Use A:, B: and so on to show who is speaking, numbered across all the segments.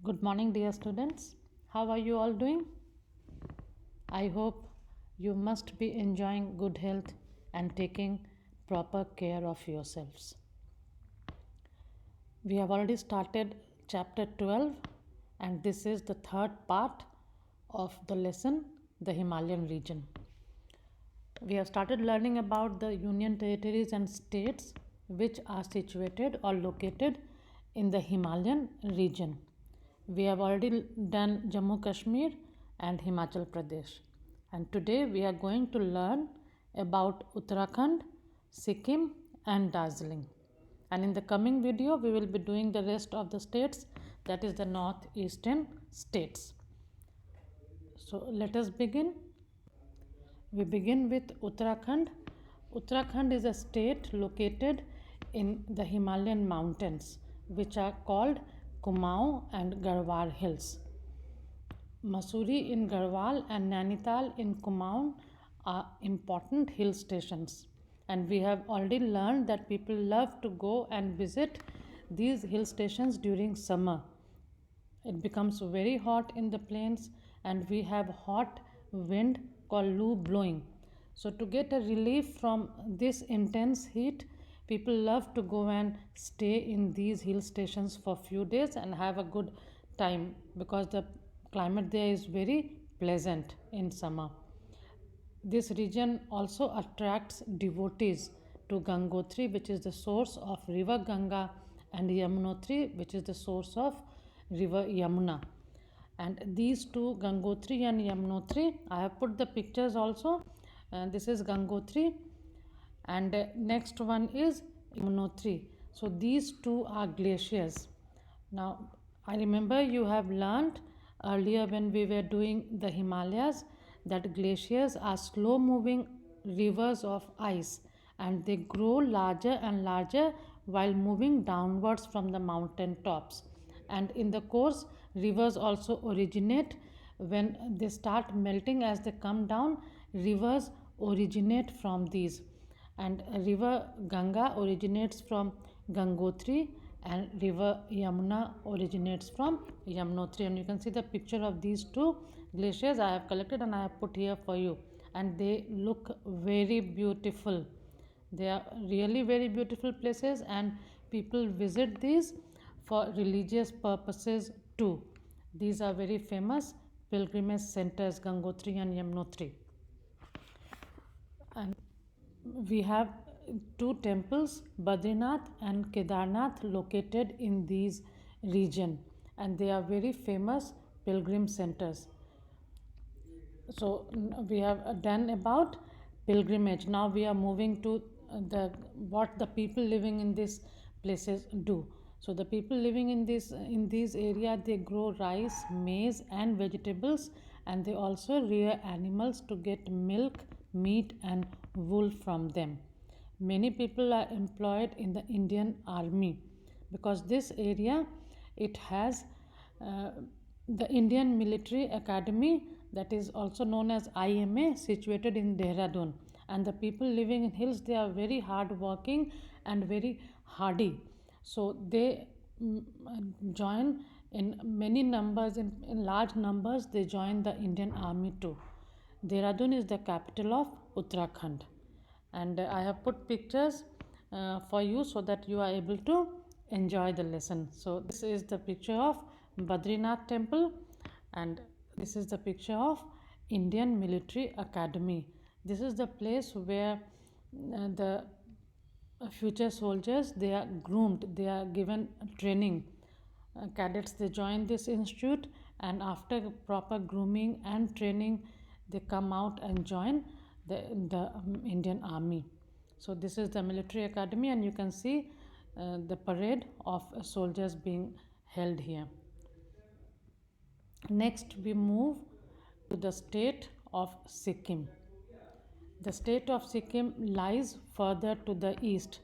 A: Good morning, dear students. How are you all doing? I hope you must be enjoying good health and taking proper care of yourselves. We have already started chapter 12, and this is the third part of the lesson, the Himalayan region. We have started learning about the union territories and states which are situated or located in the Himalayan region. We have already done Jammu Kashmir and Himachal Pradesh. And today we are going to learn about Uttarakhand, Sikkim, and Darjeeling. And in the coming video, we will be doing the rest of the states, that is the northeastern states. So let us begin. We begin with Uttarakhand. Uttarakhand is a state located in the Himalayan mountains, which are called Kumaon and Garhwal hills. Mussoorie in Garhwal and Nainital in Kumaon are important hill stations. And we have already learned that people love to go and visit these hill stations during summer. It becomes very hot in the plains, and we have hot wind called Loo blowing. So to get a relief from this intense heat, people love to go and stay in these hill stations for few days and have a good time, because the climate there is very pleasant in summer. This region also attracts devotees to Gangotri, which is the source of river Ganga, and Yamunotri, which is the source of river Yamuna. And these two, Gangotri and Yamunotri, I have put the pictures also. This is Gangotri, and next one is Yamunotri. So these two are glaciers. Now, I remember you have learnt earlier when we were doing the Himalayas that glaciers are slow moving rivers of ice, and they grow larger and larger while moving downwards from the mountain tops. And in the course, rivers also originate when they start melting. As they come down, rivers originate from these, and river Ganga originates from Gangotri, and river Yamuna originates from Yamunotri. And you can see the picture of these two glaciers I have collected and I have put here for you, and they look very beautiful. They are really very beautiful places, and people visit these for religious purposes too. These are very famous pilgrimage centers, Gangotri and Yamunotri. And we have two temples, Badrinath and Kedarnath, located in these region, and they are very famous pilgrim centers. So we have done about pilgrimage. Now we are moving to the what the people living in these places do. So the people living in these area, they grow rice, maize, and vegetables, and they also rear animals to get milk, meat, and wool from them. Many people are employed in the Indian Army, because this area, it has uh, the Indian Military Academy, that is also known as IMA, situated in Dehradun. And the people living in hills, they are very hard working and very hardy. So they join in many numbers, in large numbers, they join the Indian Army too. Dehradun is the capital of Uttarakhand, and I have put pictures for you so that you are able to enjoy the lesson. So this is the picture of Badrinath temple, and this is the picture of Indian Military Academy. This is the place where the future soldiers, they are groomed, they are given training. Cadets, they join this institute, and after proper grooming and training, they come out and join the Indian Army. So this is the military academy, and you can see the parade of soldiers being held here. Next, we move to the state of Sikkim. The state of Sikkim lies further to the east.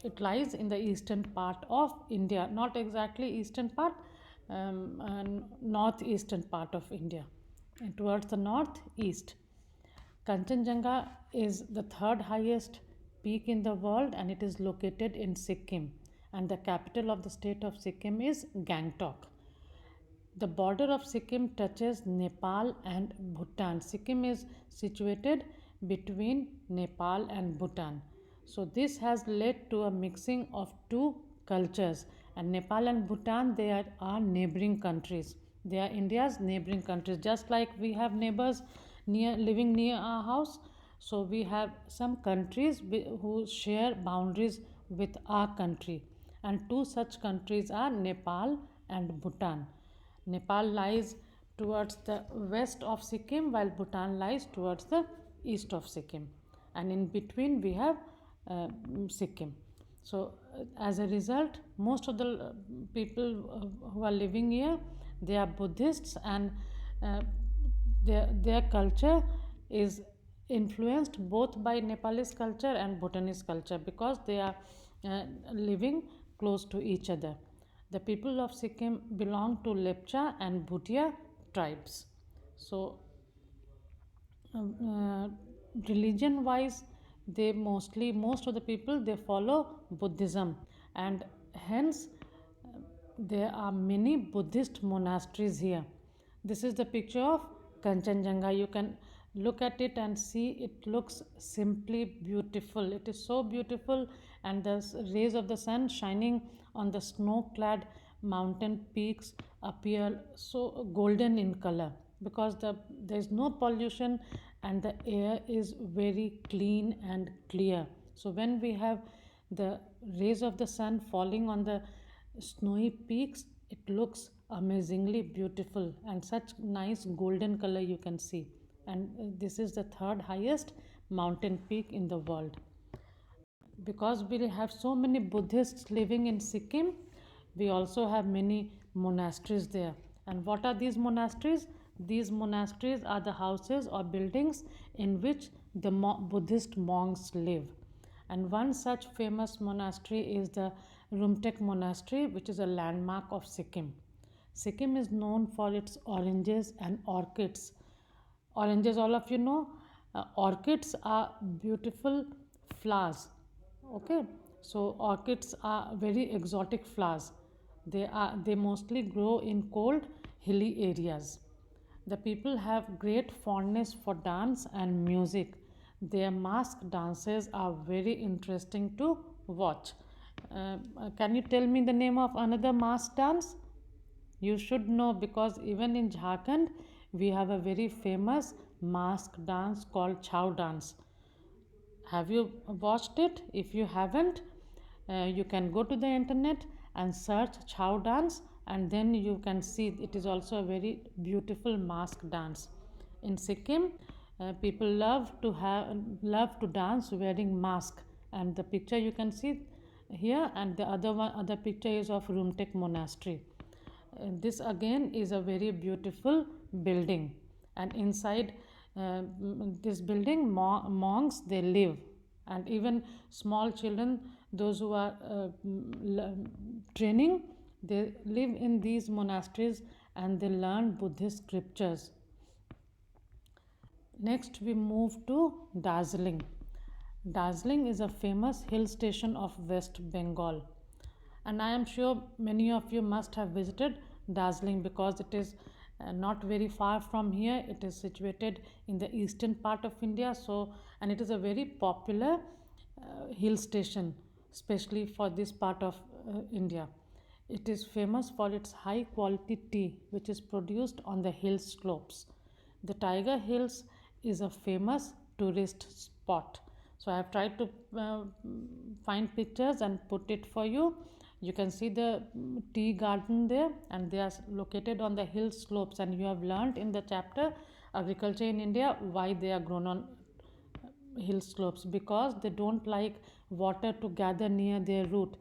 A: It lies in the eastern part of India, not exactly eastern part, northeastern part of India, towards the northeast. Kanchenjunga is the third highest peak in the world, and it is located in Sikkim. And the capital of the state of Sikkim is Gangtok. The border of Sikkim touches Nepal and Bhutan. Sikkim is situated between Nepal and Bhutan. So this has led to a mixing of two cultures. And Nepal and Bhutan, they are neighboring countries. They are India's neighboring countries. Just like we have neighbors living near our house, so we have some countries who share boundaries with our country. And two such countries are Nepal and Bhutan. Nepal lies towards the west of Sikkim, while Bhutan lies towards the east of Sikkim. And in between, we have Sikkim. So, as a result, most of the people who are living here, they are Buddhists, and uh, their culture is influenced both by Nepalese culture and Bhutanese culture, because they are living close to each other. The people of Sikkim belong to Lepcha and Bhutia tribes. So, uh, religion wise, they mostly, most of the people, they follow Buddhism, and hence there are many Buddhist monasteries here. This is the picture of Kanchenjunga. You can look at it and see it looks simply beautiful. It is so beautiful, and the rays of the sun shining on the snow clad mountain peaks appear so golden in color, because there is no pollution and the air is very clean and clear. So when we have the rays of the sun falling on the snowy peaks, it looks amazingly beautiful, and such nice golden color you can see. And this is the third highest mountain peak in the world. Because we have so many Buddhists living in Sikkim, we also have many monasteries there. And what are these monasteries? These monasteries are the houses or buildings in which the Buddhist monks live. And one such famous monastery is the Rumtek Monastery, which is a landmark of Sikkim. Sikkim is known for its oranges and orchids. Oranges, all of you know. Orchids are beautiful flowers. Okay, so orchids are very exotic flowers. They mostly grow in cold, hilly areas. The people have great fondness for dance and music. Their mask dances are very interesting to watch. Can you tell me the name of another mask dance? You should know, because even in Jharkhand we have a very famous mask dance called Chow dance. Have you watched it? If you haven't, you can go to the internet and search Chow dance, and then you can see it is also a very beautiful mask dance. In Sikkim, people love to dance wearing mask, and the picture you can see here, and the other picture is of Rumtek Monastery. This again is a very beautiful building, and inside this building, monks they live, and even small children, those who are training, they live in these monasteries and they learn Buddhist scriptures. Next, we move to Darjeeling. Darjeeling is a famous hill station of West Bengal, and I am sure many of you must have visited Darjeeling, because it is not very far from here. It is situated in the eastern part of India, so, and it is a very popular hill station, especially for this part of India. It is famous for its high quality tea, which is produced on the hill slopes. The Tiger Hills is a famous tourist spot. So I have tried to find pictures and put it for you. You can see the tea garden there, and they are located on the hill slopes. And you have learned in the chapter Agriculture in India why they are grown on hill slopes, because they don't like water to gather near their root.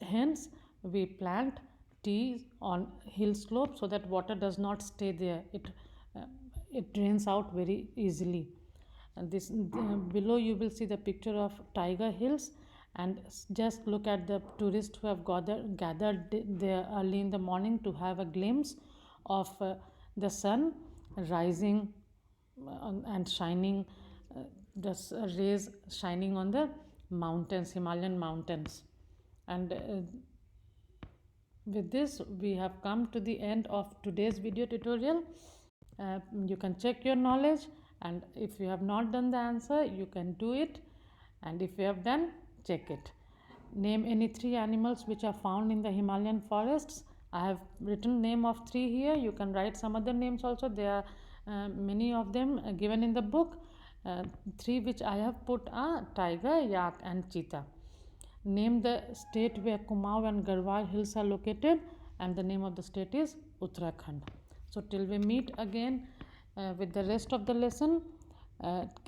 A: Hence, we plant tea on hill slopes so that water does not stay there. Uh, it drains out very easily. And this below you will see the picture of Tiger Hills, and just look at the tourists who have gathered there early in the morning to have a glimpse of the sun rising and shining, the rays shining on the mountains, Himalayan mountains. And with this, we have come to the end of today's video tutorial. You can check your knowledge, and if you have not done the answer, you can do it, and if you have done, check it. Name any 3 animals which are found in the Himalayan forests. I have written name of 3 here. You can write some other names also. There are many of them given in the book. 3 which I have put are tiger, yak and cheetah. Name the state where Kumaon and Garhwal hills are located, and the name of the state is Uttarakhand. So till we meet again with the rest of the lesson,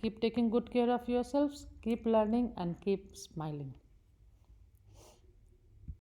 A: keep taking good care of yourselves, keep learning and keep smiling.